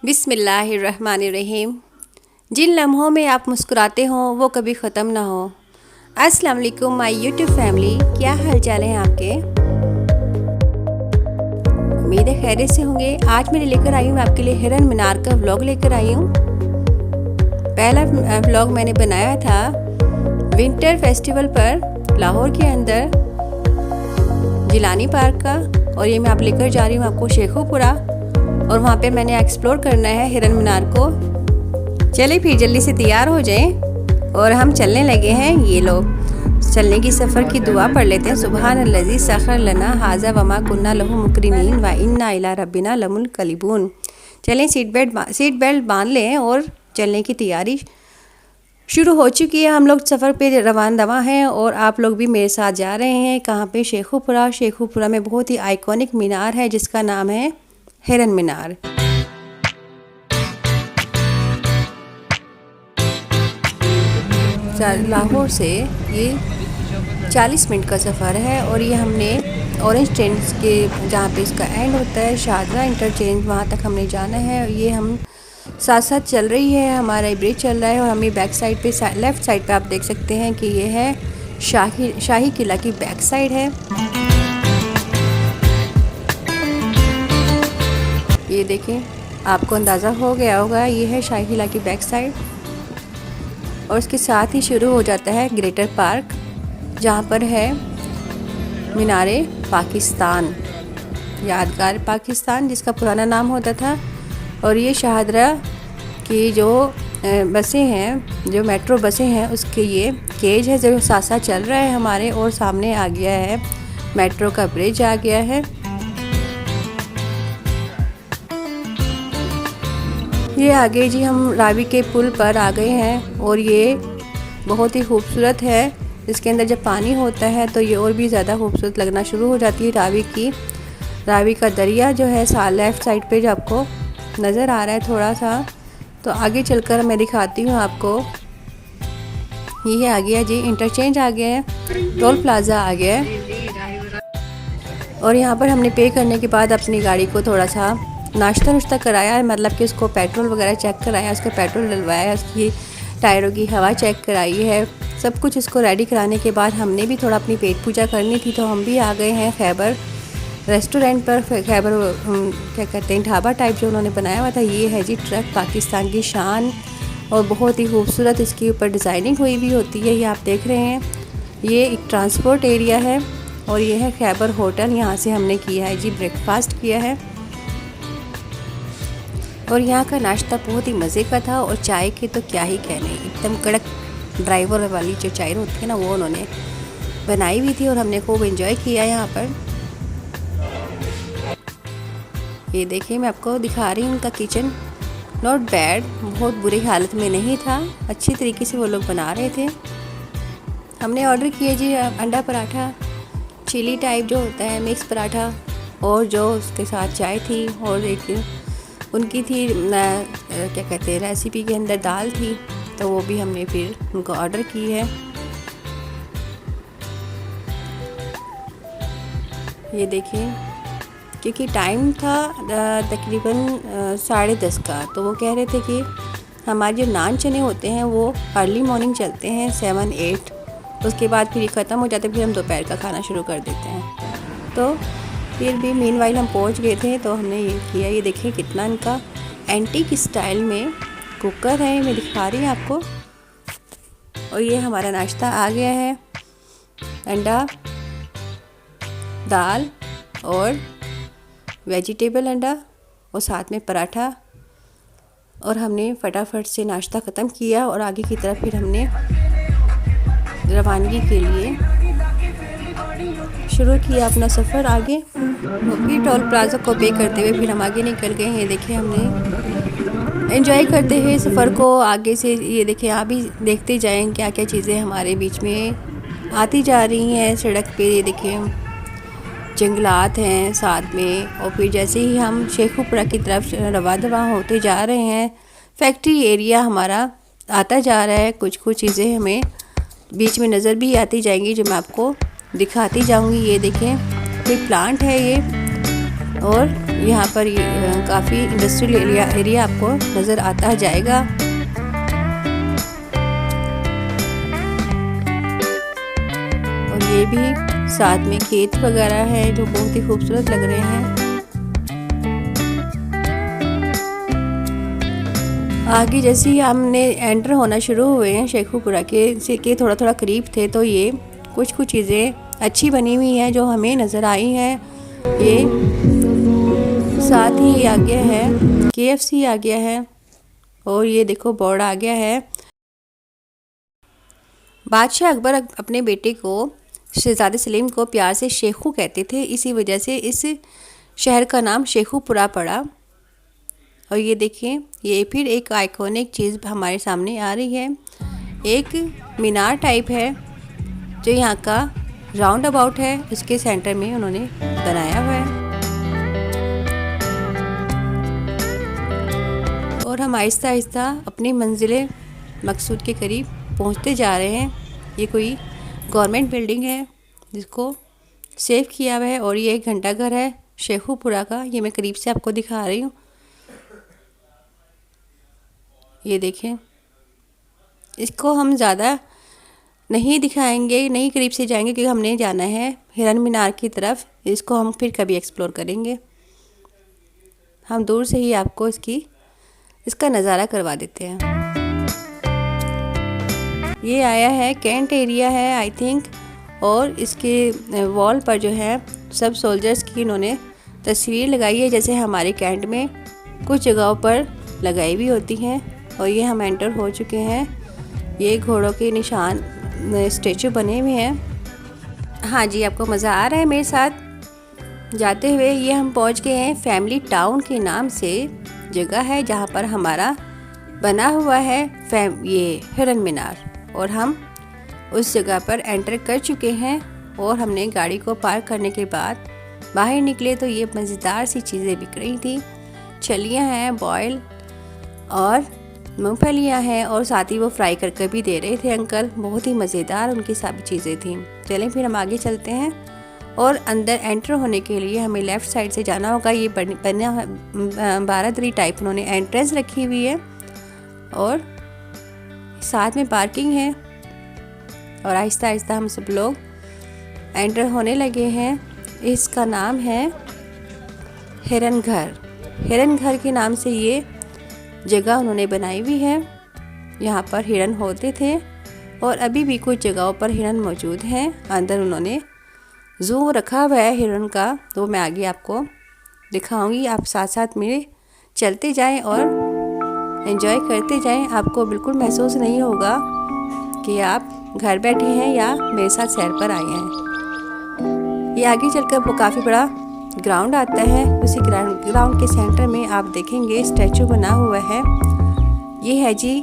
बिस्मिल्लाहिर्रहमानिर्रहीम। जिन लम्हों में आप मुस्कुराते हो वो कभी ख़त्म ना हो। अस्सलाम वालेकुम माय यूट्यूब फैमिली, क्या हाल चाल है आपके? उम्मीद है खैरियत से होंगे। आज मैं लेकर आई हूँ आपके लिए हिरन मीनार का व्लॉग लेकर आई हूँ। पहला व्लॉग मैंने बनाया था विंटर फेस्टिवल पर लाहौर के अंदर जिलानी पार्क का, और ये मैं आप लेकर जा रही हूँ आपको शेखोपुरा, और वहाँ पे मैंने एक्सप्लोर करना है हिरन मीनार को। चले फिर जल्दी से तैयार हो जाएं और हम चलने लगे हैं। ये लोग चलने की सफ़र की दुआ पढ़ लेते हैं। सुबहान अल्लज़ी सख़र लना हाज़ा वमा कुन्ना लहू मुकरिनीन व इन्ना इला रब्बिना लमुनक़लिबून। चलें, सीट बेल्ट बांध लें और चलने की तैयारी शुरू हो चुकी है। हम लोग सफ़र पे रवाना हैं और आप लोग भी मेरे साथ जा रहे हैं। कहाँ पे? शेखोपुरा। शेखोपुरा में बहुत ही आइकॉनिक मीनार है जिसका नाम है हिरन मीनार। लाहौर से ये 40 मिनट का सफ़र है, और ये हमने ऑरेंज ट्रेन के जहाँ पे इसका एंड होता है शाहजरा इंटरचेंज, वहाँ तक हमने जाना है। ये हम साथ साथ चल रही है, हमारा ब्रिज चल रहा है, और हमें बैक साइड पे लेफ़्ट साइड पे आप देख सकते हैं कि ये है शाही किला की बैक साइड है। ये देखें, आपको अंदाज़ा हो गया होगा, ये है शाही किला की बैक साइड, और उसके साथ ही शुरू हो जाता है ग्रेटर पार्क, जहाँ पर है मीनारे पाकिस्तान, यादगार पाकिस्तान जिसका पुराना नाम होता था। और ये शाहदरा की जो बसें हैं, जो मेट्रो बसें हैं, उसके ये केज है जो साथ साथ चल रहा है हमारे, और सामने आ गया है मेट्रो का ब्रिज आ गया है। ये आगे जी हम रावी के पुल पर आ गए हैं, और ये बहुत ही खूबसूरत है। इसके अंदर जब पानी होता है तो ये और भी ज़्यादा खूबसूरत लगना शुरू हो जाती है। रावी का दरिया जो है लेफ़्ट साइड पे जो आपको नज़र आ रहा है थोड़ा सा, तो आगे चलकर मैं दिखाती हूँ आपको। ये आ गया जी इंटरचेंज आ गया है, टोल प्लाज़ा आ गया है, और यहाँ पर हमने पे करने के बाद अपनी गाड़ी को थोड़ा सा नाश्ता कराया है, मतलब कि उसको पेट्रोल वगैरह चेक कराया, उसका पेट्रोल डलवाया, उसकी टायरों की हवा चेक कराई है। सब कुछ इसको रेडी कराने के बाद हमने भी थोड़ा अपनी पेट पूजा करनी थी, तो हम भी आ गए हैं खैबर रेस्टोरेंट पर। खैबर क्या कहते हैं, ढाबा टाइप जो उन्होंने बनाया हुआ था। ये है जी ट्रक, पाकिस्तान की शान, और बहुत ही खूबसूरत इसके ऊपर डिज़ाइनिंग हुई भी होती है। ये आप देख रहे हैं, ये एक ट्रांसपोर्ट एरिया है, और ये है खैबर होटल। यहाँ से हमने किया है जी ब्रेकफास्ट किया है, और यहाँ का नाश्ता बहुत ही मज़े का था। और चाय के तो क्या ही कहने, एकदम कड़क ड्राइवर वाली जो चाय होती है ना, वो उन्होंने बनाई हुई थी, और हमने खूब एंजॉय किया यहाँ पर। ये देखिए, मैं आपको दिखा रही हूँ उनका किचन। नॉट बैड, बहुत बुरी हालत में नहीं था, अच्छी तरीके से वो लोग बना रहे थे। हमने ऑर्डर किया जी अंडा पराठा, चिली टाइप जो होता है, मिक्स पराठा, और जो उसके साथ चाय थी, और एक उनकी थी क्या कहते हैं, रेसिपी के अंदर दाल थी, तो वो भी हमने फिर उनको ऑर्डर की है। ये देखिए, क्योंकि टाइम था तकरीबन 10:30 का, तो वो कह रहे थे कि हमारे जो नान चने होते हैं वो अर्ली मॉर्निंग चलते हैं 7-8, उसके बाद फिर ख़त्म हो जाते, फिर हम दोपहर का खाना शुरू कर देते हैं। तो फिर भी मीनवाइल हम पहुंच गए थे, तो हमने ये किया। ये देखिए कितना इनका एंटीक स्टाइल में कुकर है, मैं दिखा रही हूँ आपको। और ये हमारा नाश्ता आ गया है, अंडा, दाल और वेजिटेबल अंडा, और साथ में पराठा, और हमने फटाफट से नाश्ता ख़त्म किया, और आगे की तरफ फिर हमने रवानगी के लिए शुरू किया अपना सफ़र आगे। फिर टोल प्लाज़ा को पे करते हुए फिर हम आगे निकल गए हैं। देखिए, हमने एंजॉय करते हुए सफ़र को आगे से, ये देखिए आप भी देखते जाएं क्या क्या चीज़ें हमारे बीच में आती जा रही हैं सड़क पे। ये देखिए जंगलात हैं साथ में, और फिर जैसे ही हम शेखोपुरा की तरफ रवा होते जा रहे हैं, फैक्ट्री एरिया हमारा आता जा रहा है। कुछ चीज़ें हमें बीच में नज़र भी आती जाएंगी जो मैं आपको दिखाती जाऊंगी। ये देखें, कोई प्लांट है ये, और यहाँ पर काफ़ी इंडस्ट्रियल एरिया आपको नज़र आता जाएगा। और ये भी साथ में खेत वगैरह है जो बहुत ही खूबसूरत लग रहे हैं। आगे जैसे ही हमने एंटर होना शुरू हुए हैं शेखुपुरा के थोड़ा थोड़ा करीब थे, तो ये कुछ चीज़ें अच्छी बनी हुई हैं जो हमें नज़र आई हैं। ये साथ ही आ गया है KFC आ गया है, और ये देखो बोर्ड आ गया है। बादशाह अकबर अपने बेटे को शहजादे सलीम को प्यार से शेखू कहते थे, इसी वजह से इस शहर का नाम शेखुपुरा पड़ा। और ये देखिए, ये फिर एक आइकॉनिक चीज़ हमारे सामने आ रही है। एक मीनार टाइप है जो यहाँ का राउंड अबाउट है, उसके सेंटर में उन्होंने बनाया हुआ है। और हम आहिस्ता आहिस्ता अपनी मंजिल मकसूद के करीब पहुँचते जा रहे हैं। ये कोई गवर्नमेंट बिल्डिंग है जिसको सेव किया हुआ है, और ये एक घंटाघर है शेखुपुरा का। ये मैं करीब से आपको दिखा रही हूँ। ये देखें, इसको हम ज़्यादा नहीं दिखाएंगे, नहीं करीब से जाएंगे, क्योंकि हमने जाना है हिरन मीनार की तरफ। इसको हम फिर कभी एक्सप्लोर करेंगे। हम दूर से ही आपको इसका नज़ारा करवा देते हैं। ये आया है कैंट एरिया है आई थिंक, और इसके वॉल पर जो है सब सोल्जर्स की इन्होंने तस्वीर लगाई है, जैसे हमारे कैंट में कुछ जगहों पर लगाई भी होती हैं। और ये हम एंटर हो चुके हैं। ये घोड़ों के निशान स्टेचू बने हुए हैं। हाँ जी, आपको मज़ा आ रहा है मेरे साथ जाते हुए। ये हम पहुंच गए हैं फैमिली टाउन के नाम से जगह है, जहां पर हमारा बना हुआ है ये हिरन मीनार, और हम उस जगह पर एंटर कर चुके हैं। और हमने गाड़ी को पार्क करने के बाद बाहर निकले तो ये मज़ेदार सी चीज़ें बिक रही थी। छलियाँ हैं बॉयल, और मूंगफलियाँ हैं, और साथ ही वो फ्राई करके भी दे रहे थे अंकल। बहुत ही मज़ेदार उनकी सब चीज़ें थी। चलें फिर हम आगे चलते हैं। और अंदर एंटर होने के लिए हमें लेफ़्ट साइड से जाना होगा। ये बना बारादरी टाइप उन्होंने एंट्रेंस रखी हुई है, और साथ में पार्किंग है। और आहिस्ता आहिस्ता हम सब लोग एंटर होने लगे हैं। इसका नाम है हिरन घर। हिरन घर के नाम से ये जगह उन्होंने बनाई हुई है। यहाँ पर हिरन होते थे, और अभी भी कुछ जगहों पर हिरन मौजूद हैं। अंदर उन्होंने ज़ू रखा हुआ है हिरन का, तो मैं आगे आपको दिखाऊंगी। आप साथ साथ मेरे चलते जाएं और एंजॉय करते जाएं। आपको बिल्कुल महसूस नहीं होगा कि आप घर बैठे हैं या मेरे साथ सैर पर आए हैं। ये आगे चलकर वो काफ़ी बड़ा ग्राउंड आता है। उसी ग्राउंड के सेंटर में आप देखेंगे स्टैचू बना हुआ है। ये है जी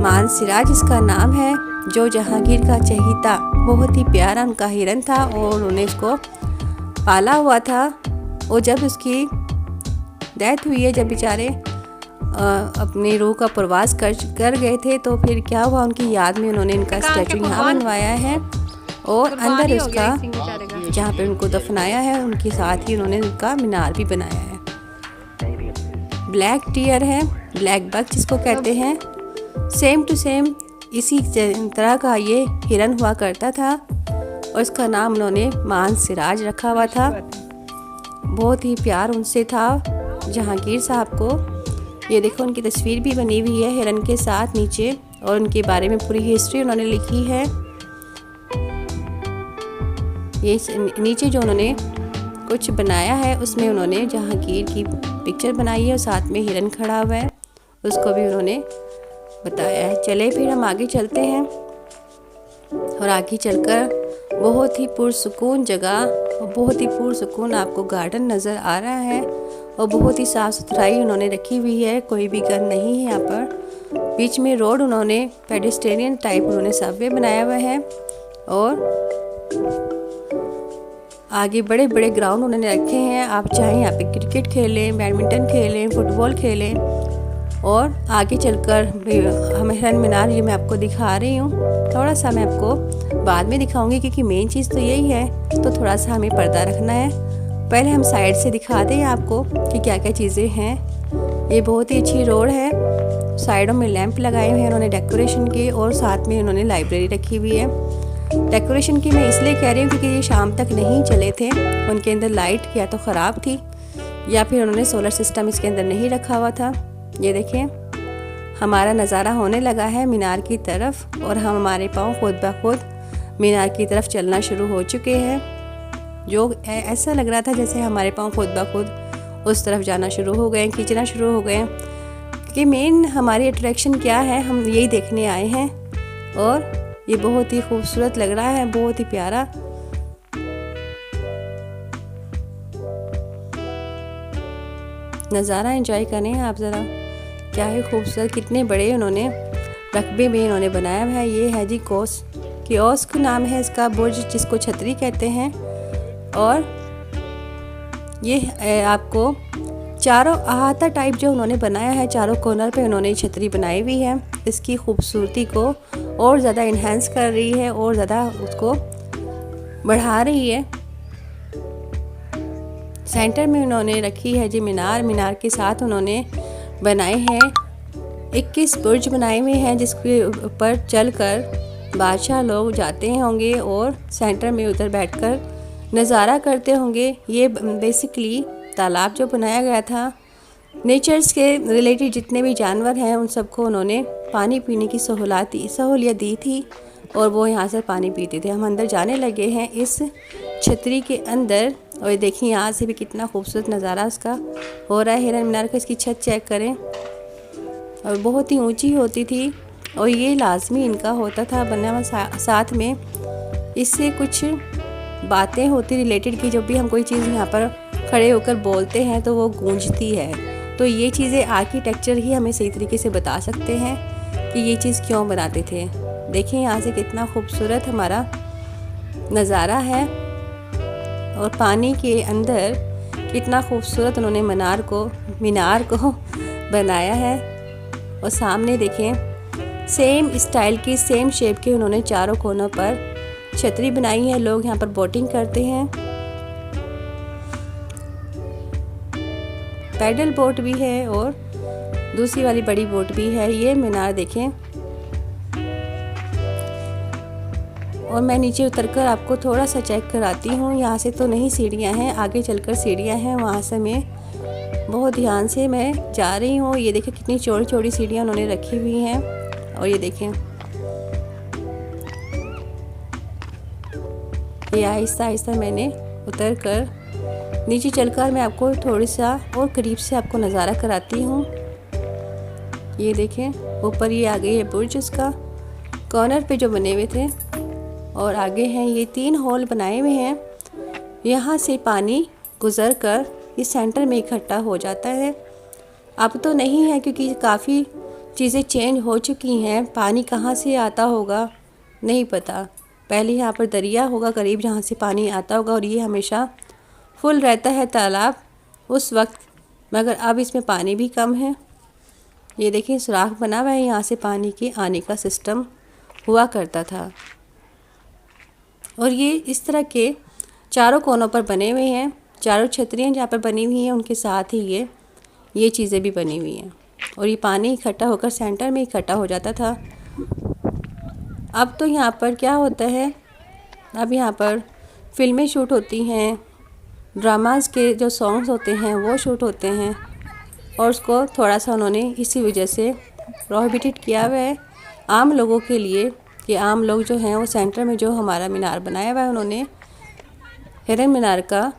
मान सिराज इसका नाम है, जो जहांगीर का चहेता, बहुत ही प्यारा उनका हिरन था, और उन्होंने इसको पाला हुआ था। और जब उसकी डेथ हुई है, जब बेचारे अपनी रूह का प्रवास कर गए थे, तो फिर क्या हुआ, उनकी याद में उन्होंने इनका स्टैचू यहाँ बनवाया है। और अंदर उसका जहाँ पे उनको दफनाया है, उनके साथ ही उन्होंने उनका मीनार भी बनाया है। ब्लैक टियर है, ब्लैक बक जिसको कहते हैं, सेम टू सेम इसी तरह का ये हिरन हुआ करता था, और इसका नाम उन्होंने मान सिराज रखा हुआ था। बहुत ही प्यार उनसे था जहांगीर साहब को। ये देखो, उनकी तस्वीर भी बनी हुई है हिरन के साथ नीचे, और उनके बारे में पूरी हिस्ट्री उन्होंने लिखी है। ये नीचे जो उन्होंने कुछ बनाया है, उसमें उन्होंने जहांगीर की पिक्चर बनाई है, और साथ में हिरन खड़ा हुआ है, उसको भी उन्होंने बताया है। चले फिर हम आगे चलते हैं। और आगे चलकर बहुत ही पुरसुकून जगह, बहुत ही पुरसुकून आपको गार्डन नज़र आ रहा है, और बहुत ही साफ़ सुथराई उन्होंने रखी हुई है। कोई भी गंद नहीं है यहाँ पर। बीच में रोड उन्होंने पेडेस्ट्रियन टाइप उन्होंने सबवे बनाया हुआ है, और आगे बड़े बड़े ग्राउंड उन्होंने रखे हैं। आप चाहें यहाँ पे क्रिकेट खेलें, बैडमिंटन खेलें, फुटबॉल खेलें। और आगे चलकर हम हिरन मीनार ये मैं आपको दिखा रही हूँ। थोड़ा सा मैं आपको बाद में दिखाऊंगी, क्योंकि मेन चीज़ तो यही है, तो थोड़ा सा हमें पर्दा रखना है। पहले हम साइड से दिखा दें आपको कि क्या क्या चीज़ें हैं। ये बहुत ही अच्छी रोड है, साइडों में लैंप लगाए हुए हैं उन्होंने डेकोरेशन के, और साथ में उन्होंने लाइब्रेरी रखी हुई है। डेकोरेशन की मैं इसलिए कह रही हूँ क्योंकि ये शाम तक नहीं चले थे, उनके अंदर लाइट या तो ख़राब थी या फिर उन्होंने सोलर सिस्टम इसके अंदर नहीं रखा हुआ था। ये देखें हमारा नज़ारा होने लगा है मीनार की तरफ, और हम हमारे पाँव खुद ब खुद मीनार की तरफ चलना शुरू हो चुके हैं, जो ऐसा लग रहा था जैसे हमारे पाँव खुद ब खुद उस तरफ जाना शुरू हो गए, खींचना शुरू हो गए। कि मेन हमारी अट्रैक्शन क्या है, हम यही देखने आए हैं, और ये बहुत ही खूबसूरत लग रहा है, बहुत ही प्यारा। नज़ारा एंजॉय करें आप ज़रा, क्या है खूबसूरत, कितने बड़े उन्होंने रकबे में इन्होंने बनाया हुआ है। ये है जी कियोस्क नाम है इसका, बुर्ज जिसको छतरी कहते हैं। और ये आपको चारों अहाता टाइप जो उन्होंने बनाया है, चारों कॉर्नर पे उन्होंने छतरी बनाई हुई है, इसकी खूबसूरती को और ज़्यादा इन्हेंस कर रही है और ज़्यादा उसको बढ़ा रही है। सेंटर में उन्होंने रखी है जी मीनार के साथ उन्होंने बनाए हैं 21 बुर्ज बनाए हुए हैं, जिसके ऊपर चलकर बादशाह लोग जाते होंगे और सेंटर में उधर बैठकर नज़ारा करते होंगे। ये बेसिकली तालाब जो बनाया गया था, नेचर्स के रिलेटेड जितने भी जानवर हैं उन सबको उन्होंने पानी पीने की सहूलियत दी थी, और वो यहाँ से पानी पीते थे। हम अंदर जाने लगे हैं इस छतरी के अंदर, और देखिए यहाँ से भी कितना खूबसूरत नज़ारा उसका हो रहा है हिरन मीनार का। इसकी छत चेक करें, और बहुत ही ऊंची होती थी, और ये लाजमी इनका होता था बनना हुआ। साथ में इससे कुछ बातें होती रिलेटेड की, जब भी हम कोई चीज़ यहाँ पर खड़े होकर बोलते हैं तो वो गूंजती है। तो ये चीज़ें आर्किटेक्चर ही हमें सही तरीके से बता सकते हैं कि ये चीज़ क्यों बनाते थे। देखिए यहाँ से कितना खूबसूरत हमारा नज़ारा है, और पानी के अंदर कितना खूबसूरत उन्होंने मीनार को बनाया है। और सामने देखें सेम स्टाइल की सेम शेप के उन्होंने चारों कोनों पर छतरी बनाई है। लोग यहाँ पर बोटिंग करते हैं, पैडल बोट भी है और दूसरी वाली बड़ी बोट भी है। ये मीनार देखें, और मैं नीचे उतरकर आपको थोड़ा सा चेक कराती हूँ। यहाँ से तो नहीं सीढ़ियाँ हैं, आगे चलकर सीढ़ियाँ हैं, वहाँ से मैं बहुत ध्यान से मैं जा रही हूँ। ये देखें कितनी चौड़ी चौड़ी सीढ़ियाँ उन्होंने रखी हुई हैं, और ये देखें ये आहिस्ता आहिस्ता मैंने उतर कर नीचे चलकर मैं आपको थोड़ी सा और करीब से आपको नज़ारा कराती हूँ। ये देखें ऊपर ये आ गई है बुर्ज उसका, कॉर्नर पे जो बने हुए थे, और आगे हैं ये 3 हॉल बनाए हुए हैं। यहाँ से पानी गुज़र कर इस सेंटर में इकट्ठा हो जाता है। अब तो नहीं है क्योंकि काफ़ी चीज़ें चेंज हो चुकी हैं। पानी कहाँ से आता होगा नहीं पता, पहले यहाँ पर दरिया होगा करीब जहाँ से पानी आता होगा, और ये हमेशा फुल रहता है तालाब उस वक्त, मगर अब इसमें पानी भी कम है। ये देखिए सुराख बना हुआ है, यहाँ से पानी के आने का सिस्टम हुआ करता था। और ये इस तरह के चारों कोनों पर बने हुए हैं, चारों छतरियाँ जहाँ पर बनी हुई हैं उनके साथ ही ये चीज़ें भी बनी हुई हैं, और ये पानी इकट्ठा होकर सेंटर में इकट्ठा हो जाता था। अब तो यहाँ पर क्या होता है, अब यहाँ पर फिल्में शूट होती हैं, ड्रामास के जो सॉन्ग्स होते हैं वो शूट होते हैं, और उसको थोड़ा सा उन्होंने इसी वजह से प्रोहिबिटेड किया हुआ है आम लोगों के लिए, कि आम लोग जो हैं वो सेंटर में जो हमारा मीनार बनाया हुआ है उन्होंने हिरन मीनार का,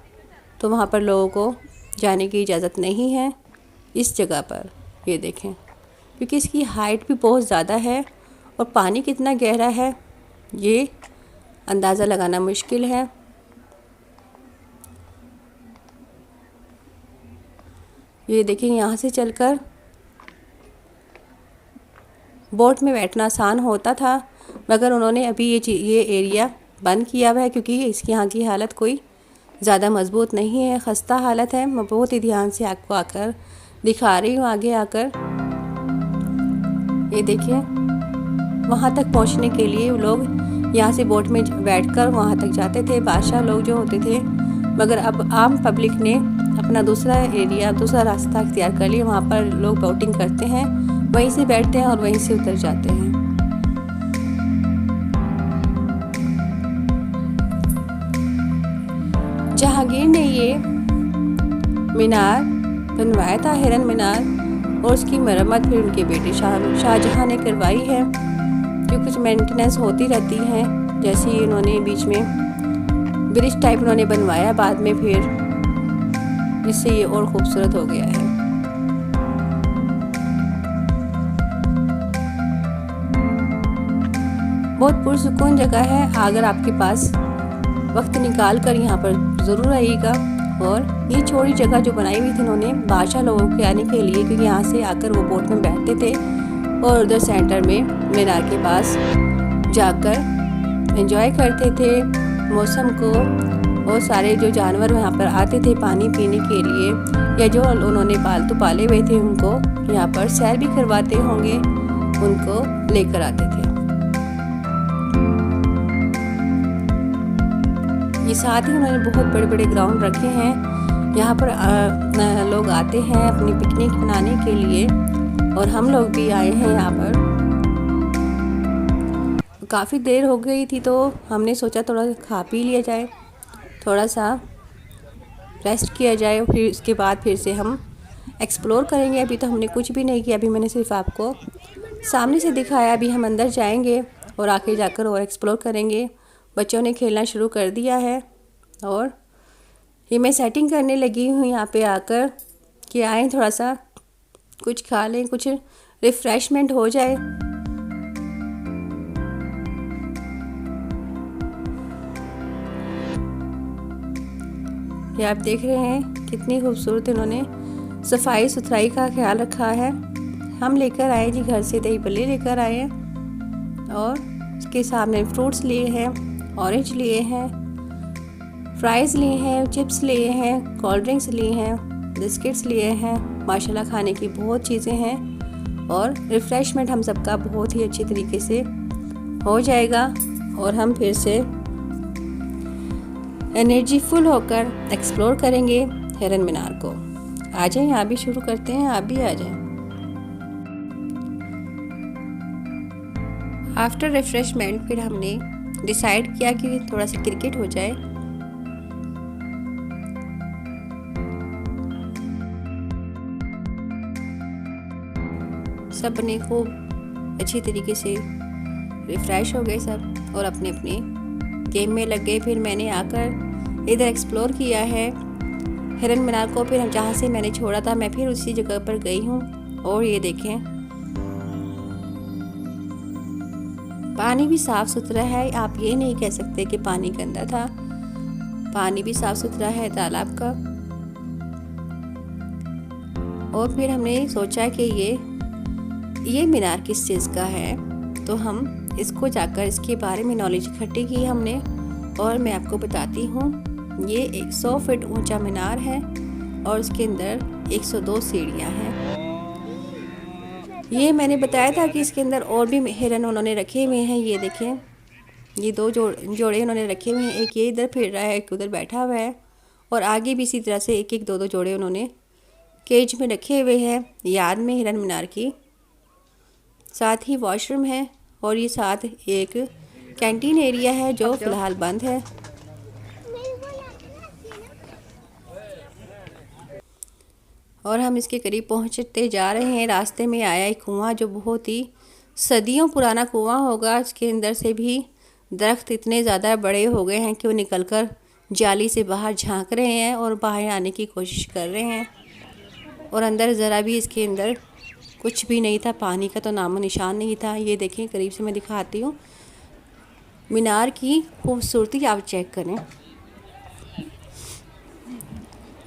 तो वहाँ पर लोगों को जाने की इजाज़त नहीं है इस जगह पर। ये देखें क्योंकि इसकी हाइट भी बहुत ज़्यादा है, और पानी कितना गहरा है ये अंदाज़ा लगाना मुश्किल है। ये देखिए यहाँ से चलकर बोट में बैठना आसान होता था, मगर उन्होंने अभी ये एरिया बंद किया हुआ है क्योंकि इसकी यहाँ की हालत कोई ज़्यादा मज़बूत नहीं है, खस्ता हालत है। मैं बहुत ही ध्यान से आपको आकर दिखा रही हूँ आगे आकर। ये देखिए वहाँ तक पहुँचने के लिए लोग यहाँ से बोट में बैठकर वहाँ तक जाते थे, बादशाह लोग जो होते थे, मगर अब आम पब्लिक ने अपना दूसरा एरिया, दूसरा रास्ता इख्तियार कर लिया। वहाँ पर लोग बोटिंग करते हैं, वहीं से बैठते हैं और वहीं से उतर जाते हैं। जहांगीर ने ये मीनार बनवाया था, हिरन मीनार, और उसकी मरम्मत फिर उनके बेटे शाहजहां ने करवाई है। क्योंकि कुछ मेंटेनेंस होती रहती है, जैसे ही उन्होंने बीच में ब्रिज टाइप उन्होंने बनवाया बाद में, फिर जिससे ये और खूबसूरत हो गया है। बहुत पुरसुकून जगह है। अगर आपके पास वक्त निकाल कर यहाँ पर ज़रूर आइएगा। और ये छोटी जगह जो बनाई हुई थी उन्होंने बादशाह लोगों के आने के लिए, क्योंकि यहाँ से आकर वो बोट में बैठते थे और उधर सेंटर में मीनार के पास जाकर एंजॉय करते थे मौसम को। और सारे जो जानवर यहाँ पर आते थे पानी पीने के लिए, या जो उन्होंने पालतू पाले हुए थे उनको यहाँ पर सैर भी करवाते होंगे, उनको लेकर आते थे। ये साथ ही उन्होंने बहुत बड़े बड़े ग्राउंड रखे हैं। यहाँ पर लोग आते हैं अपनी पिकनिक मनाने के लिए, और हम लोग भी आए हैं यहाँ पर। काफ़ी देर हो गई थी तो हमने सोचा थोड़ा खा पी लिया जाए, थोड़ा सा रेस्ट किया जाए, फिर उसके बाद फिर से हम एक्सप्लोर करेंगे। अभी तो हमने कुछ भी नहीं किया, अभी मैंने सिर्फ आपको सामने से दिखाया। अभी हम अंदर जाएंगे और आके जाकर और एक्सप्लोर करेंगे। बच्चों ने खेलना शुरू कर दिया है और ये मैं सेटिंग करने लगी हूँ यहाँ पे आकर कि आए थोड़ा सा कुछ खा लें, कुछ रिफ़्रेशमेंट हो जाए। ये आप देख रहे हैं कितनी खूबसूरत इन्होंने सफाई सुथराई का ख्याल रखा है। हम लेकर आए जी घर से दही भल्ले लेकर आए हैं, और उसके सामने फ्रूट्स लिए हैं, ऑरेंज लिए हैं, फ्राइज़ लिए हैं, चिप्स लिए हैं, कोल्ड ड्रिंक्स लिए हैं, बिस्किट्स लिए हैं। माशाल्लाह खाने की बहुत चीज़ें हैं और रिफ़्रेशमेंट हम सबका बहुत ही अच्छी तरीके से हो जाएगा। और हम फिर से एनर्जी फुल होकर एक्सप्लोर करेंगे हिरन मीनार को। आ जाएं, यहाँ भी शुरू करते हैं, आप भी आ जाएं। आफ्टर रिफ़्रेशमेंट फिर हमने डिसाइड किया कि थोड़ा सा क्रिकेट हो जाए। सब ने खूब अच्छी तरीके से रिफ़्रेश हो गए सब और अपने अपने गेम में लग गए। फिर मैंने आकर इधर एक्सप्लोर किया है हिरन मीनार को। फिर जहाँ से मैंने छोड़ा था मैं फिर उसी जगह पर गई हूँ। और ये देखें, पानी भी साफ़ सुथरा है। आप ये नहीं कह सकते कि पानी गंदा था, पानी भी साफ़ सुथरा है तालाब का। और फिर हमने सोचा कि ये मीनार किस चीज़ का है, तो हम इसको जाकर इसके बारे में नॉलेज इकट्ठी की हमने। और मैं आपको बताती हूँ, ये 100 फीट ऊंचा मीनार है और उसके अंदर 102 सीढ़ियाँ हैं। ये मैंने बताया था कि इसके अंदर और भी हिरन उन्होंने रखे हुए हैं। ये देखें, ये दो जोड़े उन्होंने रखे हुए हैं, एक ये इधर फिर रहा है, एक उधर बैठा हुआ है। और आगे भी इसी तरह से एक एक दो जोड़े उन्होंने केज में रखे हुए हैं याद में हिरन मीनार की। साथ ही वॉशरूम है और ये साथ एक कैंटीन एरिया है जो फ़िलहाल बंद है। और हम इसके करीब पहुंचते जा रहे हैं। रास्ते में आया एक कुआं जो बहुत ही सदियों पुराना कुआं होगा। इसके अंदर से भी दरख्त इतने ज़्यादा बड़े हो गए हैं कि वो निकलकर जाली से बाहर झांक रहे हैं और बाहर आने की कोशिश कर रहे हैं। और अंदर ज़रा भी इसके अंदर कुछ भी नहीं था, पानी का तो नामो निशान नहीं था। ये देखें, करीब से मैं दिखाती हूँ मीनार की खूबसूरती, आप चेक करें।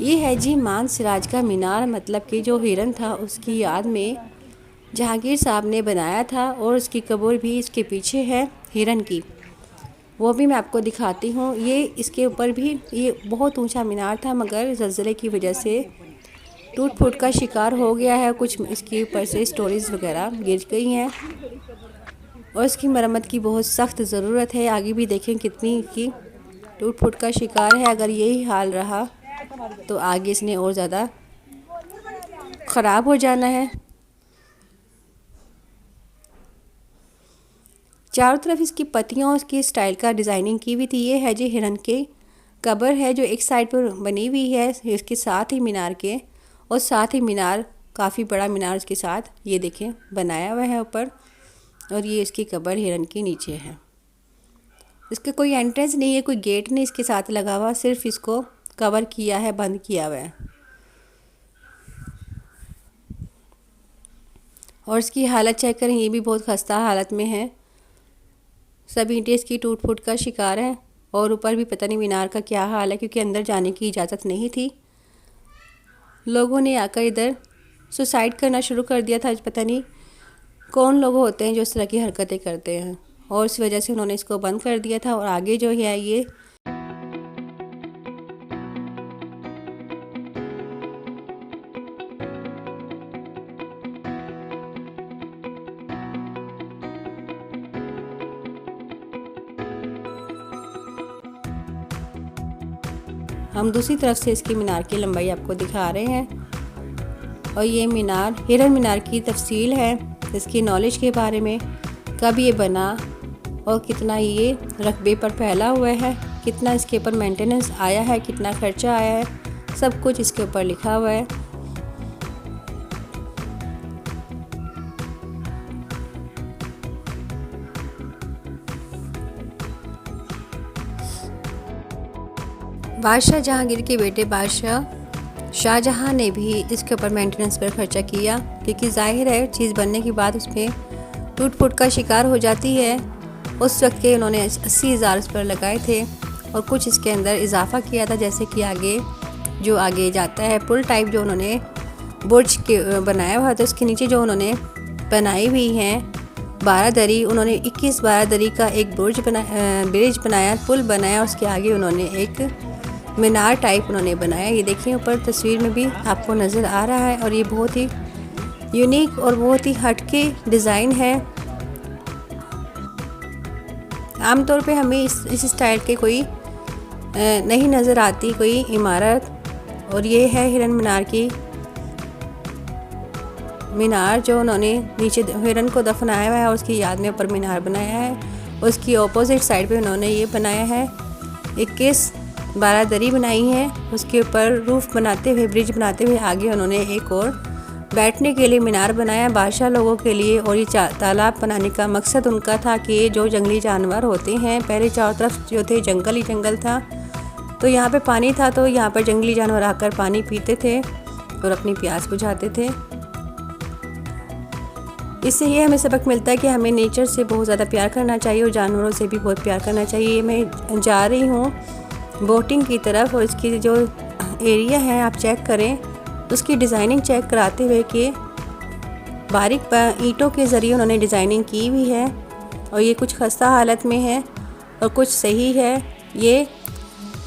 ये है जी मान सिराज का मीनार, मतलब कि जो हिरन था उसकी याद में जहांगीर साहब ने बनाया था। और उसकी कब्र भी इसके पीछे है हिरन की, वो भी मैं आपको दिखाती हूँ। ये इसके ऊपर भी ये बहुत ऊंचा मीनार था, मगर ज़लज़ले की वजह से टूट फूट का शिकार हो गया है। कुछ इसके ऊपर से स्टोरीज वगैरह गिर गई हैं और इसकी मरम्मत की बहुत सख्त ज़रूरत है। आगे भी देखें कितनी की टूट फूट का शिकार है। अगर यही हाल रहा तो आगे इसने और ज़्यादा ख़राब हो जाना है। चारों तरफ इसकी पत्तियों और इसकी स्टाइल का डिज़ाइनिंग की हुई थी। ये है जी हिरन की कब्र है जो एक साइड पर बनी हुई है इसके साथ ही मीनार के, और साथ ही मीनार काफ़ी बड़ा मीनार उसके साथ ये देखें बनाया हुआ है ऊपर, और ये इसकी कब्र हिरन के नीचे है। इसका कोई एंट्रेंस नहीं है, कोई गेट नहीं इसके साथ लगा हुआ, सिर्फ इसको कवर किया है, बंद किया हुआ है। और इसकी हालत चेक करें, ये भी बहुत खस्ता हालत में है। सब ईंटें इसकी टूट फूट का शिकार है। और ऊपर भी पता नहीं मीनार का क्या हाल है, क्योंकि अंदर जाने की इजाज़त नहीं थी। लोगों ने आकर इधर सुसाइड करना शुरू कर दिया था। पता नहीं कौन लोग होते हैं जो इस तरह की हरकतें करते हैं, और इस वजह से उन्होंने इसको बंद कर दिया था। और आगे जो है ये हम दूसरी तरफ से इसकी मीनार की लंबाई आपको दिखा रहे हैं। और ये मीनार हिरन मीनार की तफसील है, इसकी नॉलेज के बारे में, कब ये बना और कितना ये रकबे पर फैला हुआ है, कितना इसके ऊपर मेंटेनेंस आया है, कितना खर्चा आया है, सब कुछ इसके ऊपर लिखा हुआ है। बादशाह जहांगीर के बेटे बादशाह शाहजहां ने भी इसके ऊपर मेंटेनेंस पर खर्चा किया, क्योंकि जाहिर है चीज़ बनने के बाद उसमें टूट फूट का शिकार हो जाती है। उस वक्त के उन्होंने 80,000 इस पर लगाए थे, और कुछ इसके अंदर इजाफा किया था, जैसे कि आगे जाता है पुल टाइप जो उन्होंने बुर्ज के बनाया हुआ था, उसके नीचे जो उन्होंने बनाई हुई हैं 12 दरी, उन्होंने 21 12 दरी का एक ब्रिज बनाया, पुल बनाया। उसके आगे उन्होंने एक मीनार टाइप उन्होंने बनाया। ये देखिए ऊपर तस्वीर में भी आपको नज़र आ रहा है। और ये बहुत ही यूनिक और बहुत ही हटके डिज़ाइन है। आमतौर पे हमें इस स्टाइल के कोई नहीं नज़र आती कोई इमारत। और ये है हिरन मीनार की मीनार जो उन्होंने नीचे हिरन को दफनाया हुआ है और उसकी याद में ऊपर मीनार बनाया है। उसकी ऑपोजिट साइड पे उन्होंने ये बनाया है 21 12 दरी बनाई है। उसके ऊपर रूफ़ बनाते हुए, ब्रिज बनाते हुए आगे उन्होंने एक और बैठने के लिए मीनार बनाया बादशाह लोगों के लिए। और ये तालाब बनाने का मकसद उनका था कि जो जंगली जानवर होते हैं, पहले चारों तरफ जो थे जंगल ही जंगल था, तो यहाँ पे पानी था, तो यहाँ पर जंगली जानवर आकर पानी पीते थे और अपनी प्यास बुझाते थे। इससे ये हमें सबक मिलता है कि हमें नेचर से बहुत ज़्यादा प्यार करना चाहिए और जानवरों से भी बहुत प्यार करना चाहिए। मैं जा रही हूँ बोटिंग की तरफ, और इसकी जो एरिया है आप चेक करें, उसकी डिज़ाइनिंग चेक कराते हुए कि बारीक ईंटों के ज़रिए उन्होंने डिज़ाइनिंग की हुई है। और ये कुछ खस्ता हालत में है और कुछ सही है। ये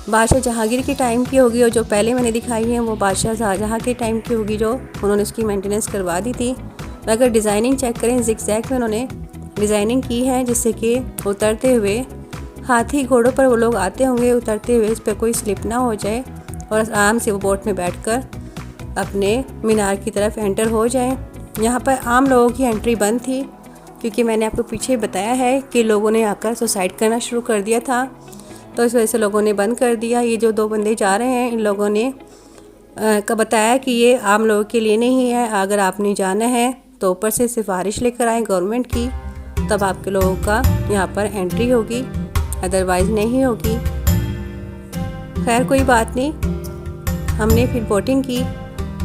बादशाह जहांगीर के टाइम की होगी, और जो पहले मैंने दिखाई है वो बादशाह शाहजहां के टाइम की होगी, जो उन्होंने उसकी मेंटेनेंस करवा दी थी। अगर डिज़ाइनिंग चेक करें, ज़िगज़ैग में उन्होंने डिज़ाइनिंग की है, जिससे कि उतरते हुए हाथी घोड़ों पर वो लोग आते होंगे, उतरते हुए इस पर कोई स्लिप ना हो जाए और आराम से वो बोट में बैठकर अपने मीनार की तरफ एंटर हो जाएं। यहाँ पर आम लोगों की एंट्री बंद थी, क्योंकि मैंने आपको पीछे बताया है कि लोगों ने आकर सुसाइड करना शुरू कर दिया था, तो इस वजह से लोगों ने बंद कर दिया। ये जो 2 बंदे जा रहे हैं, इन लोगों ने बताया कि ये आम लोगों के लिए नहीं है, अगर आपने जाना है तो ऊपर से सिफारिश लेकर आए गवर्नमेंट की, तब आपके लोगों का यहाँ पर एंट्री होगी, अदरवाइज़ नहीं होगी। खैर कोई बात नहीं, हमने फिर बोटिंग की,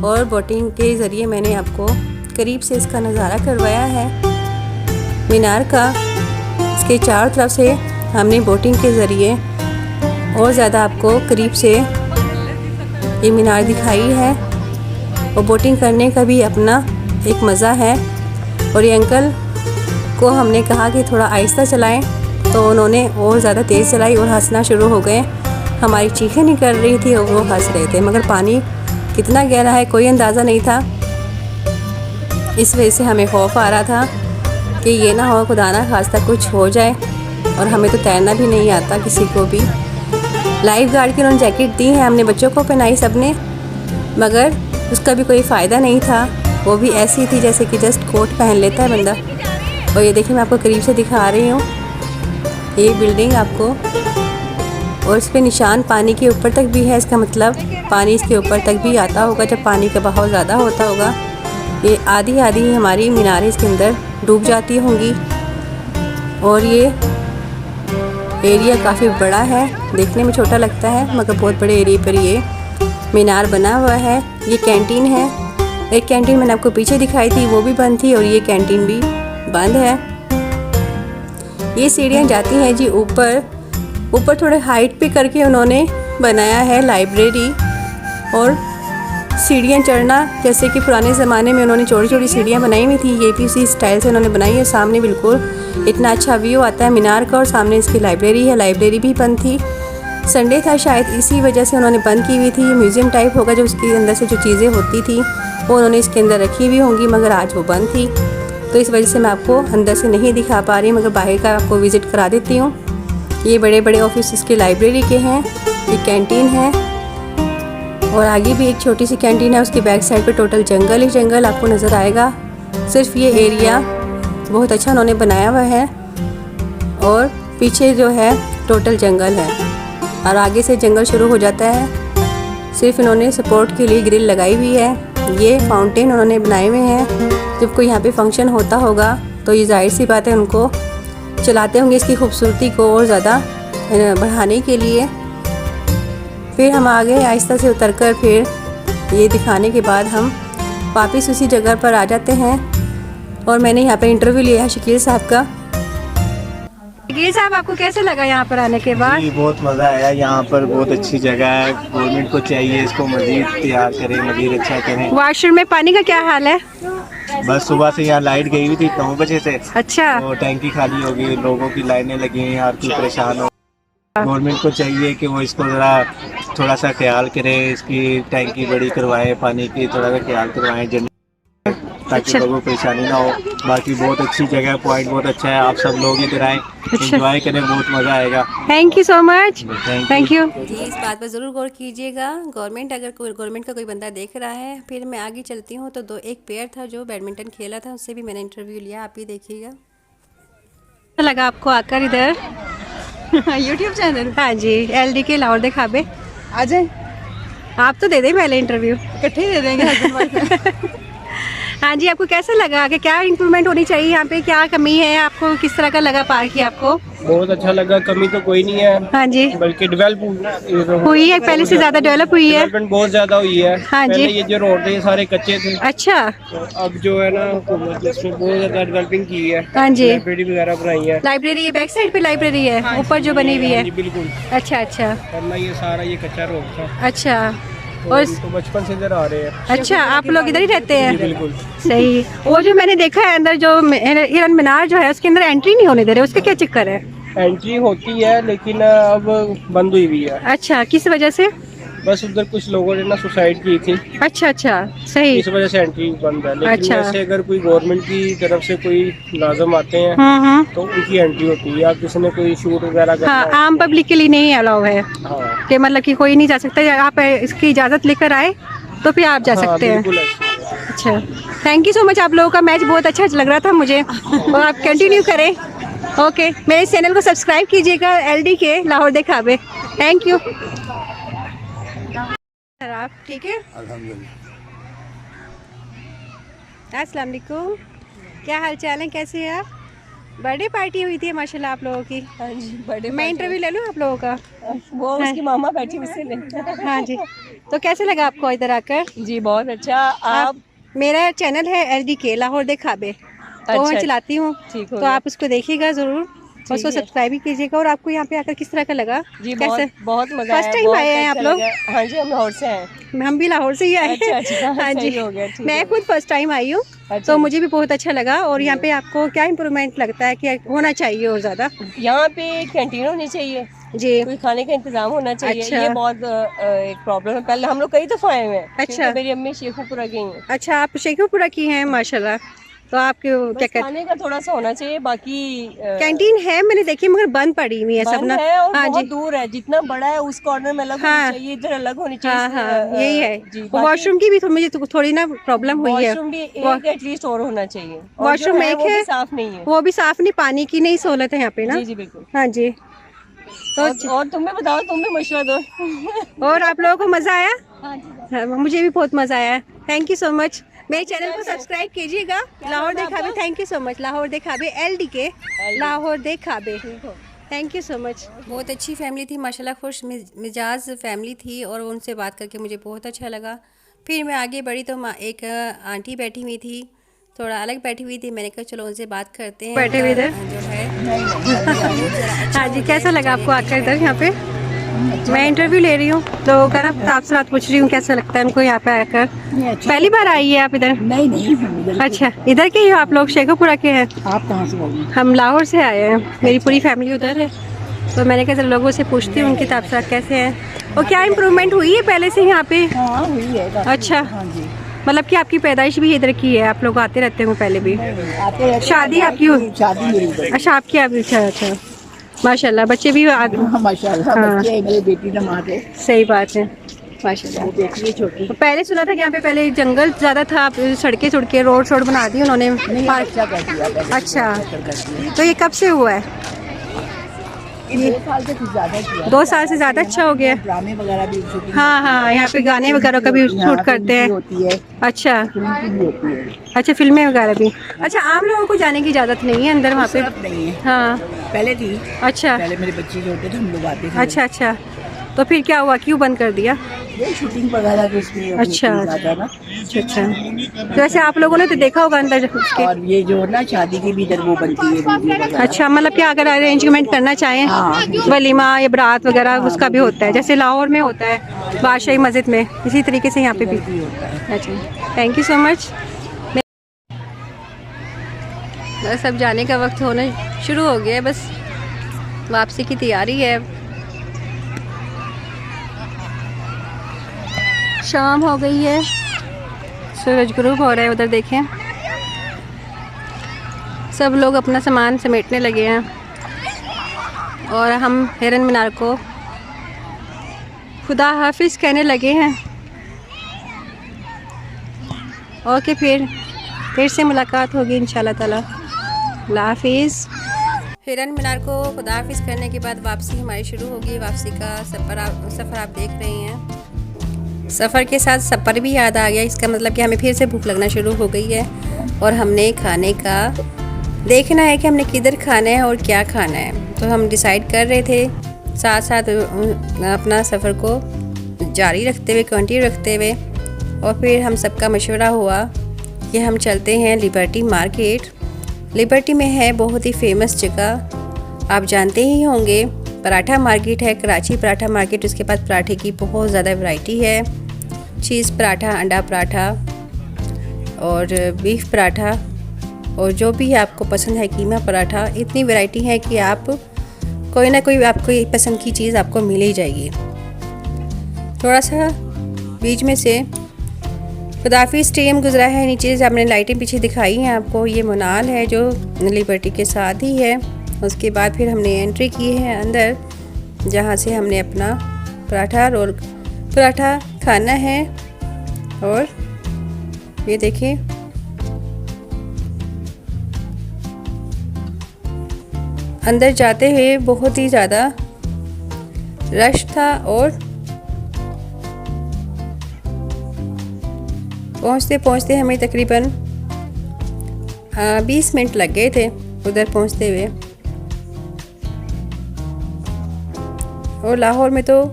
और बोटिंग के ज़रिए मैंने आपको करीब से इसका नज़ारा करवाया है मीनार का। इसके चारों तरफ से हमने बोटिंग के ज़रिए और ज़्यादा आपको करीब से ये मीनार दिखाई है। और बोटिंग करने का भी अपना एक मज़ा है। और ये अंकल को हमने कहा कि थोड़ा आहिस्ता चलाएं, तो उन्होंने और ज़्यादा तेज़ चलाई और हंसना शुरू हो गए। हमारी चीखें निकल रही थी और वो हंस रहे थे, मगर पानी कितना गहरा है कोई अंदाज़ा नहीं था। इस वजह से हमें खौफ आ रहा था कि ये ना हो खुदा ना खास्ता कुछ हो जाए, और हमें तो तैरना भी नहीं आता किसी को भी। लाइफ गार्ड की उन्होंने जैकेट दी है, हमने बच्चों को पहनाई सबने, मगर उसका भी कोई फ़ायदा नहीं था। वो भी ऐसी थी जैसे कि जस्ट कोट पहन लेता है बंदा। और ये देखिए मैं आपको करीब से दिखा रही हूँ ये बिल्डिंग आपको, और इस पर निशान पानी के ऊपर तक भी है। इसका मतलब पानी इसके ऊपर तक भी आता होगा जब पानी का बहाव ज़्यादा होता होगा। ये आधी आधी हमारी मीनारें इसके अंदर डूब जाती होंगी। और ये एरिया काफ़ी बड़ा है, देखने में छोटा लगता है मगर बहुत बड़े एरिया पर ये मीनार बना हुआ है। ये कैंटीन है, एक कैंटीन मैंने आपको पीछे दिखाई थी वो भी बंद थी और ये कैंटीन भी बंद है। ये सीढ़ियाँ जाती हैं जी ऊपर, ऊपर थोड़े हाइट पे करके उन्होंने बनाया है लाइब्रेरी। और सीढ़ियाँ चढ़ना जैसे कि पुराने ज़माने में उन्होंने छोटी छोटी सीढ़ियाँ बनाई हुई थी, ये भी उसी स्टाइल से उन्होंने बनाई है। सामने बिल्कुल इतना अच्छा व्यू आता है मीनार का, और सामने इसकी लाइब्रेरी है। लाइब्रेरी भी बंद थी, संडे था शायद, इसी वजह से उन्होंने बंद की हुई थी। ये म्यूज़ियम टाइप होगा, जो उसके अंदर से जो चीज़ें होती थी वो उन्होंने इसके अंदर रखी हुई होंगी, मगर आज वो बंद थी तो इस वजह से मैं आपको अंदर से नहीं दिखा पा रही, मगर बाहर का आपको विज़िट करा देती हूँ। ये बड़े बड़े ऑफिस इसके लाइब्रेरी के हैं, ये कैंटीन है, और आगे भी एक छोटी सी कैंटीन है। उसके बैक साइड पे टोटल जंगल ही जंगल आपको नज़र आएगा। सिर्फ ये एरिया बहुत अच्छा उन्होंने बनाया हुआ है, और पीछे जो है टोटल जंगल है, और आगे से जंगल शुरू हो जाता है। सिर्फ इन्होंने सपोर्ट के लिए ग्रिल लगाई हुई है। ये फाउंटेन उन्होंने बनाए हुए हैं, जब कोई यहाँ पे फंक्शन होता होगा तो ये जाहिर सी बात है उनको चलाते होंगे इसकी खूबसूरती को और ज़्यादा बढ़ाने के लिए। फिर हम आगे आहिस्ता से उतरकर फिर ये दिखाने के बाद हम वापस उसी जगह पर आ जाते हैं। और मैंने यहाँ पर इंटरव्यू लिया है शकील साहब का। शकील साहब, आपको कैसे लगा यहाँ पर आने के बाद? बहुत मज़ा आया, यहाँ पर बहुत अच्छी जगह है। गवर्नमेंट को चाहिए इसको मज़ीद तैयार करें, मज़ीद अच्छा करें। वॉशरूम में पानी का क्या हाल है? बस सुबह से यहाँ लाइट गई हुई थी 9 बजे से। अच्छा। तो टैंकी खाली हो गई, लोगों की लाइनें लगी हैं, हर कोई परेशान हो। गवर्नमेंट को चाहिए कि वो इसको ज़रा थोड़ा सा ख्याल करे, इसकी टैंकी बड़ी करवाएं, पानी की थोड़ा सा ख्याल करवाएं ताकि लोगों को परेशानी ना हो। बाकी बहुत अच्छी जगह, पॉइंट बहुत अच्छा है। आप सब लोग इधर आए, एंजॉय करें, बहुत मज़ा आएगा। Thank you so much. Thank you जी। इस बात पर ज़रूर गौर कीजिएगा, गवर्नमेंट का कोई बंदा देख रहा है। फिर मैं आगे चलती हूँ तो एक पेयर था जो बैडमिंटन खेला था, उससे भी मैंने इंटरव्यू लिया, आप ही देखिएगा। अच्छा लगा आपको आकर इधर? YouTube channel? हाँ जी, LD के लाहौर दिखावे। आ जाए, आप तो दे दें पहले इंटरव्यू, इकट्ठे दे देंगे हस्बैंड वाइफ। हाँ जी, आपको कैसा लगा कि क्या इम्प्रूवमेंट होनी चाहिए यहाँ पे, क्या कमी है, आपको किस तरह का लगा पार्क की आपको? बहुत अच्छा लगा, कमी तो कोई नहीं है। हाँ जी, बल्कि डेवलप हुई है, पहले से ज़्यादा डेवलप हुई है। डेवलपमेंट बहुत ज्यादा हुई है। हाँ जी। पहले ये जो रोड थे ये सारे कच्चे थे। अच्छा। तो अब जो है ना हुकूमत ने इसमें बहुत ज्यादा डेवलपिंग की है। हाँ जी, लाइब्रेरी वगैरह बनाई है। लाइब्रेरी बैक साइड पे लाइब्रेरी है, ऊपर जो बनी हुई है। जी बिल्कुल। अच्छा अच्छा। वरना ये सारा ये कच्चा रोड था। अच्छा, और तो बचपन से इधर आ रहे हैं। अच्छा, आप लोग इधर ही रहते हैं? बिल्कुल सही। वो जो मैंने देखा है अंदर जो हिरन मीनार जो है उसके अंदर एंट्री नहीं होने दे रहे, उसका क्या चक्कर है? एंट्री होती है लेकिन अब बंद हुई हुई है। अच्छा, किस वजह से? बस उधर कुछ लोगों ने ना सुसाइड की थी। अच्छा अच्छा, सही। इस वजह से एंट्री बंद है। लेकिन अच्छा। वैसे अगर कोई गवर्नमेंट की तरफ से कोई लाजम आते हैं तो उनकी एंट्री होती है, या किसी ने कोई शूट वगैरह करना हाँ, है। आम पब्लिक के लिए नहीं अलाउ है हाँ। कि मतलब कि कोई नहीं जा सकता, या आप इसकी इजाज़त लेकर आए तो फिर आप जा हाँ, सकते हैं। बिल्कुल ऐसे। अच्छा, थैंक यू सो मच। आप लोगों का मैच बहुत अच्छा लग रहा था मुझे, और आप कंटिन्यू करें। ओके, मेरे चैनल को सब्सक्राइब कीजिएगा, LD के लाहौर दिखावे। Thank you. आप ठीक है? अस्सलाम वालेकुम, क्या हाल चाल है, कैसे हैं आप? बर्थडे पार्टी हुई थी माशाल्लाह आप लोगों की। हाँ जी, बर्थडे। मैं इंटरव्यू ले लूँ आप लोगों का? वो उसकी मामा बैठी उससे ले। हाँ जी, तो कैसे लगा आपको इधर आकर? जी बहुत अच्छा। आप? मेरा चैनल है LD के लाहौर दिखावे, तो मैं चलाती हूँ, तो आप उसको देखिएगा ज़रूर, उसको सब्सक्राइब भी कीजिएगा। और आपको यहाँ पे आकर किस तरह का लगा? जी कैसे? बहुत मजा आया। फर्स्ट टाइम आए हैं आप लोग? हाँ जी, हम लाहौर से हैं। हम भी लाहौर से ही आए हैं। अच्छा, हाँ जी, हो गया, मैं खुद फर्स्ट टाइम आई हूँ, तो मुझे भी बहुत अच्छा लगा। और यहाँ पे आपको क्या इम्प्रूवमेंट लगता है कि होना चाहिए और ज़्यादा? यहाँ पे कैंटीन होनी चाहिए जी, कोई खाने का इंतजाम होना चाहिए। अच्छा। ये बहुत एक प्रॉब्लम है। पहले हम लोग कई दफ़ा आए हुए हैं। अच्छा। मेरी अम्मी शेखुपुरा गई हैं। अच्छा, आप शेखुपुरा की हैं माशाल्लाह। तो आप क्या बस कहते हैं? खाने का थोड़ा सा होना चाहिए, बाकी कैंटीन है मैंने देखी मगर बंद पड़ी हुई है सब बंद ना। है और हाँ बहुत जी, दूर है, जितना बड़ा है उस कॉर्नर में अलग हाँ। होनी चाहिए, इधर अलग होनी चाहिए। हाँ हाँ यही है। जी, वॉशरूम की भी मुझे थोड़ी ना प्रॉब्लम हुई है। वॉशरूम भी एक एटलीस्ट और होना चाहिए। और जो वॉशरूम एक वो भी है, साफ नहीं है। वो भी साफ नहीं, पानी की नहीं सहूलत है यहाँ पे ना। जी जी बिल्कुल। हाँ जी। तो और तुम भी बताओ, तुम भी मशवरा दो। और आप लोगों को मजा आया? हाँ जी। हाँ, मुझे भी बहुत मजा आया। Thank you so much. मेरे चैनल को सब्सक्राइब कीजिएगा। लाहौर देखाबे, thank you so much. Lahore देखाबे LDK, लाहौर देखाबे। Thank you so much. बहुत अच्छी फैमिली थी माशाल्लाह, खुश मिजाज फैमिली थी और उनसे बात करके मुझे बहुत अच्छा लगा। फिर मैं आगे बढ़ी तो एक आंटी बैठी हुई थी, थोड़ा अलग बैठी हुई थी। मैंने कहा चलो उनसे बात करते हैं। बैठे हुए थे जो है। हाँ जी, कैसा लगा आपको आकर इधर यहाँ पे? मैं इंटरव्यू ले रही हूँ तो आपसे बात पूछ रही हूँ कैसा लगता है उनको यहाँ पे आकर। पहली बार आई है आप इधर? नहीं अच्छा, इधर के ही हो आप लोग? शेखोपुरा के हैं? आप कहाँ से बोल रहे हैं? हम लाहौर से आए हैं, मेरी पूरी फैमिली उधर है। तो मैंने कहा चलो लोगों से पूछती हूँ उनकी ताबसात कैसे हैं और क्या इम्प्रूवमेंट हुई है पहले से यहाँ पे? हाँ हुई है काफी। अच्छा, हाँ जी, मतलब कि आपकी पैदाइश भी इधर की है, आप लोग आते रहते हो पहले भी? आते रहते शादी हैं। आपकी हो? शादी मेरी इधर। अच्छा, आपकी आप? अच्छा, माशाल्लाह, बच्चे भी हाँ, माशाल्लाह हाँ। बच्चे मेरी बेटी नमाज है। सही बात है माशाल्लाह। वो बेटी है छोटी। तो पहले सुना था कि यहाँ पे पहले जंगल ज्यादा था, अब सड़कें रोड बना दी उन्होंने। नहीं अच्छा कर दिया पहले। अच्छा, कर दिया। तो ये कब से हुआ है? ये 2 साल से कुछ ज्यादा किया। 2 साल से ज्यादा अच्छा हो गया। ड्रामे वगैरह भी शूटिंग हाँ हाँ, यहाँ पे गाने वगैरह का भी शूट करते हैं। होती है, अच्छा फिल्म की भी होती है। अच्छा, फिल्में वगैरह भी। अच्छा, आम लोगों को जाने की इजाजत नहीं है अंदर वहाँ पे? सब नहीं है, हाँ, पहले थी। अच्छा पहले मेरे बच्चे जो होते थे हम लोग आते थे। अच्छा अच्छा, तो फिर क्या हुआ, क्यों बंद कर दिया? ये शूटिंग वगैरह की उसमें अच्छा ज्यादा ना। अच्छा, तो वैसे आप लोगों ने तो देखा होगा अंदर उसके। और ये जो ना शादी की भी इधर वो बनती है वीडियो वगैरह। अच्छा, मतलब कि अगर अरेंजमेंट करना चाहें हाँ। वलीमा या बारात वगैरह, उसका भी होता है जैसे लाहौर में होता है बादशाही मस्जिद में, इसी तरीके से यहाँ पे भी भी होता है। अच्छा, थैंक यू सो मच। बस अब जाने का वक्त होने शुरू हो गया है, बस वापसी की तैयारी है। शाम हो गई है, सूरज ग्रुप हो रहा है उधर देखें, सब लोग अपना सामान समेटने लगे हैं और हम हिरन मीनार को खुदा हाफिज़ कहने लगे हैं। ओके, फिर से मुलाकात होगी इंशाल्लाह ताला। अल्लाह हाफिज़। हिरन मीनार को खुदा हाफिज़ करने के बाद वापसी हमारी शुरू होगी। वापसी का सफ़र आप देख रहे हैं। सफ़र के साथ सफ़र भी याद आ गया, इसका मतलब कि हमें फिर से भूख लगना शुरू हो गई है और हमने खाने का देखना है कि हमने किधर खाना है और क्या खाना है। तो हम डिसाइड कर रहे थे, साथ साथ अपना सफ़र को जारी रखते हुए, कंटिन्यू रखते हुए, और फिर हम सबका मशवरा हुआ कि हम चलते हैं लिबर्टी मार्केट। लिबर्टी में है बहुत ही फेमस जगह, आप जानते ही होंगे, पराठा मार्केट है, कराची पराठा मार्केट। उसके पास पराठे की बहुत ज़्यादा वैरायटी है, चीज़ पराठा, अंडा पराठा और बीफ पराठा और जो भी आपको पसंद है, कीमा पराठा, इतनी वैरायटी है कि आप कोई ना कोई आपको पसंद की चीज़ आपको मिल ही जाएगी। थोड़ा सा बीच में से खुदाफिज़ स्टेडियम गुजरा है, नीचे से आपने लाइटें पीछे दिखाई हैं आपको, ये मोनाल है जो लिबर्टी के साथ ही है। उसके बाद फिर हमने एंट्री की है अंदर, जहाँ से हमने अपना पराठा खाना है। और ये देखिए, अंदर जाते हुए बहुत ही ज़्यादा रश था और पहुँचते पहुँचते हमें तकरीबन 20 मिनट लग गए थे उधर पहुँचते हुए। और लाहौर में तो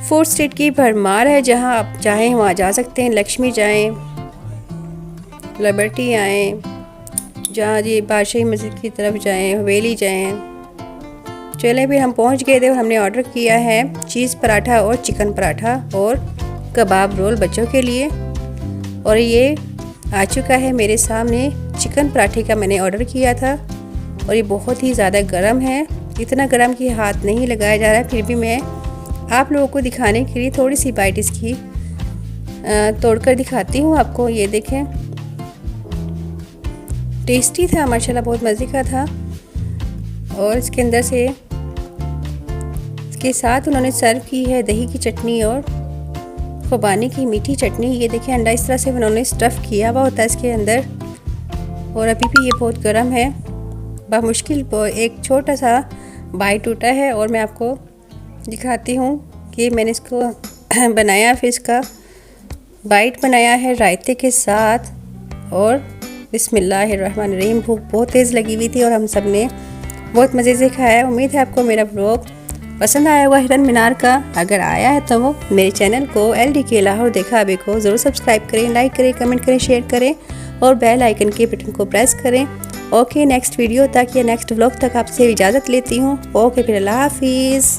फूड स्ट्रीट की भरमार है, जहाँ आप चाहें वहाँ जा सकते हैं। लक्ष्मी जाएं, लिबर्टी आएँ, जहाँ ये बादशाही मस्जिद की तरफ जाएं, हवेली जाएं। चले भी हम पहुँच गए थे और हमने ऑर्डर किया है चीज़ पराठा और चिकन पराठा और कबाब रोल बच्चों के लिए। और ये आ चुका है मेरे सामने, चिकन पराठे का मैंने ऑर्डर किया था और ये बहुत ही ज़्यादा गर्म है, इतना गर्म कि हाथ नहीं लगाया जा रहा है। फिर भी मैं आप लोगों को दिखाने के लिए थोड़ी सी बाइट इसकी तोड़कर दिखाती हूँ आपको। ये देखें, टेस्टी था माशाल्लाह, बहुत मज़े का था। और इसके अंदर से इसके साथ उन्होंने सर्व की है दही की चटनी और खुबानी की मीठी चटनी। ये देखिए अंडा इस तरह से उन्होंने स्टफ़ किया हुआ होता है इसके अंदर, और अभी भी ये बहुत गर्म है। बामुश्किल एक छोटा सा बाइट टूटा है और मैं आपको दिखाती हूँ कि मैंने इसको बनाया, फिर इसका बाइट बनाया है रायते के साथ। और बिस्मिल्लाहिर्रहमानिर्रहीम, भूख बहुत तेज़ लगी हुई थी और हम सब ने बहुत मज़े से खाया। उम्मीद है आपको मेरा व्लॉग पसंद आया होगा हिरन मीनार का। अगर आया है तो वो मेरे चैनल को LDK लाहौर देखा अभी को ज़रूर सब्सक्राइब करें, लाइक करें, कमेंट करें, शेयर करें और बेल आइकन के बटन को प्रेस करें। ओके, नेक्स्ट वीडियो तक या नेक्स्ट व्लॉग तक आपसे इजाज़त लेती हूँ। ओके, फिर अल्लाह हाफिज़।